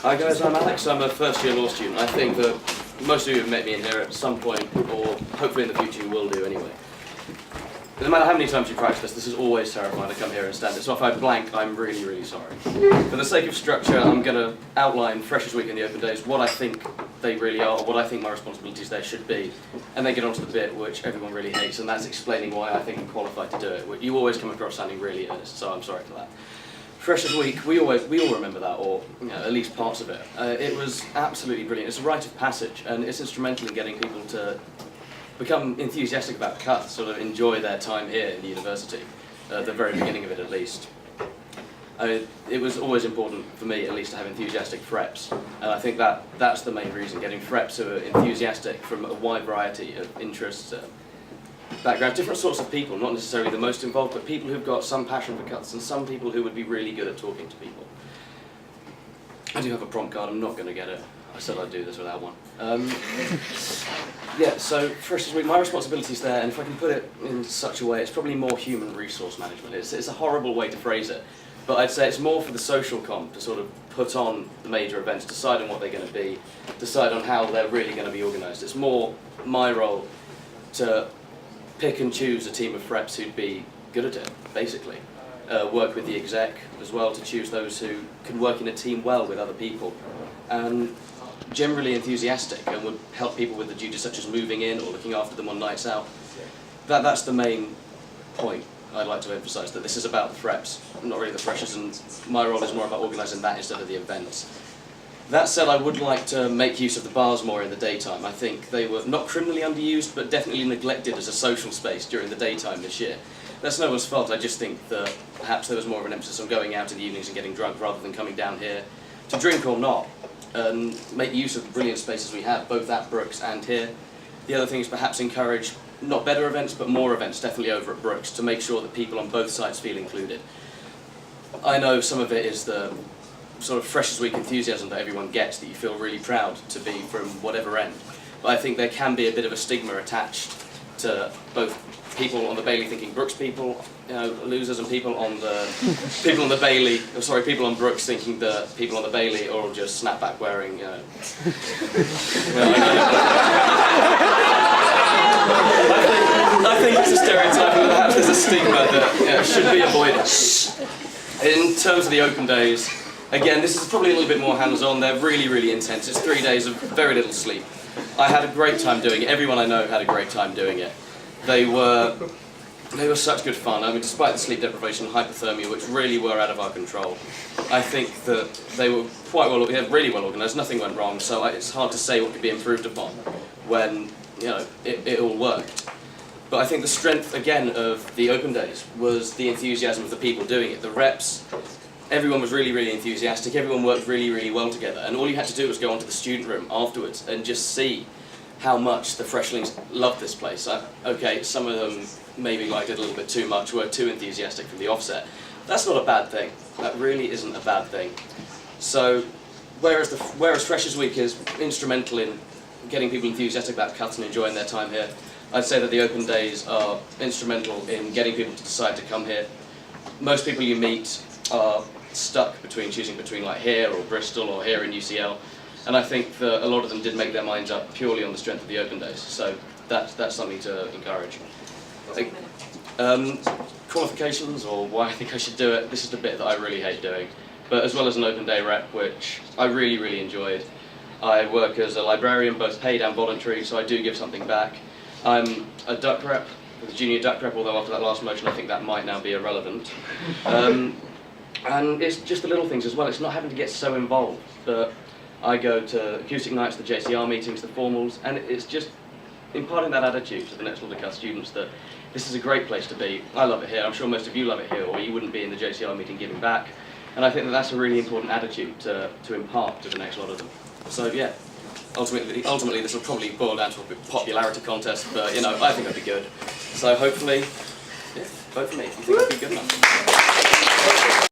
Hi guys, I'm Alex. I'm a first year law student. I think that most of you have met me in here at some point, or hopefully in the future you will do anyway. No matter how many times you practice this is always terrifying to come here and stand it. So if I blank, I'm really, really sorry. For the sake of structure, I'm going to outline Freshers Week and the Open Days, what I think they really are, or what I think my responsibilities there should be, and then get on to the bit which everyone really hates, and that's explaining why I think I'm qualified to do it. You always come across sounding really earnest, so I'm sorry for that. Freshers Week, we all remember that, or at least parts of it. It was absolutely brilliant. It's a rite of passage, and it's instrumental in getting people to become enthusiastic about Cuths, sort of enjoy their time here in the university, at the very beginning of it at least. It was always important for me, at least, to have enthusiastic freps, and I think that's the main reason, getting freps who are enthusiastic from a wide variety of interests, backgrounds, different sorts of people, not necessarily the most involved, but people who've got some passion for Cuths and some people who would be really good at talking to people. I do have a prompt card, I'm not going to get it. I said I'd do this without one. Yeah, so Freshers Week, my responsibility's there, and if I can put it in such a way, it's probably more human resource management. It's a horrible way to phrase it, but I'd say it's more for the social comp to sort of put on the major events, decide on what they're going to be, decide on how they're really going to be organised. It's more my role to pick and choose a team of freps who'd be good at it, basically. Work with the exec as well to choose those who can work in a team well with other people. And generally enthusiastic and would help people with the duties such as moving in or looking after them on nights out. That's the main point I'd like to emphasise, that this is about the freps, not really the freshers, and my role is more about organising that instead of the events. That said, I would like to make use of the bars more in the daytime. I think they were not criminally underused, but definitely neglected as a social space during the daytime this year. That's no one's fault, I just think that perhaps there was more of an emphasis on going out in the evenings and getting drunk rather than coming down here to drink or not, and make use of the brilliant spaces we have, both at Brooks and here. The other thing is perhaps encourage not better events, but more events, definitely over at Brooks, to make sure that people on both sides feel included. I know some of it is the sort of Freshers Week enthusiasm that everyone gets, that you feel really proud to be from whatever end. But I think there can be a bit of a stigma attached to both people on the Bailey thinking Brooks people, losers, and people on the Bailey, people on Brooks thinking that people on the Bailey are all just snapback wearing, I think it's a stereotype, and perhaps there's a stigma that should be avoided. In terms of the open days, again, this is probably a little bit more hands-on. They're really, really intense. It's 3 days of very little sleep. I had a great time doing it. Everyone I know had a great time doing it. They were such good fun. I mean, despite the sleep deprivation and hypothermia, which really were out of our control, I think that they were really well organised. Nothing went wrong, so it's hard to say what could be improved upon when it all worked. But I think the strength again of the open days was the enthusiasm of the people doing it. The reps, everyone was really, really enthusiastic. Everyone worked really, really well together, and all you had to do was go onto the student room afterwards and just see how much the freshlings loved this place. Okay, some of them maybe liked it a little bit too much, were too enthusiastic from the offset. That's not a bad thing. That really isn't a bad thing. So, whereas Freshers Week is instrumental in getting people enthusiastic about Cuths and enjoying their time here, I'd say that the open days are instrumental in getting people to decide to come here. Most people you meet are stuck choosing between like here or Bristol or here in UCL. And I think that a lot of them did make their minds up purely on the strength of the open days, so that's something to encourage. Qualifications, or why I think I should do it, this is the bit that I really hate doing. But as well as an open day rep, which I really, really enjoyed, I work as a librarian, both paid and voluntary, so I do give something back. I'm a duck rep, a junior duck rep, although after that last motion I think that might now be irrelevant. And it's just the little things as well, it's not having to get so involved. But I go to acoustic nights, the JCR meetings, the formals, and it's just imparting that attitude to the next lot of Cuths students that this is a great place to be. I love it here, I'm sure most of you love it here, or you wouldn't be in the JCR meeting giving back. And I think that that's a really important attitude to impart to the next lot of them. So yeah, ultimately this will probably boil down to a popularity contest, but I think that'd be good. So hopefully, yeah, vote for me if you think that'd be good enough.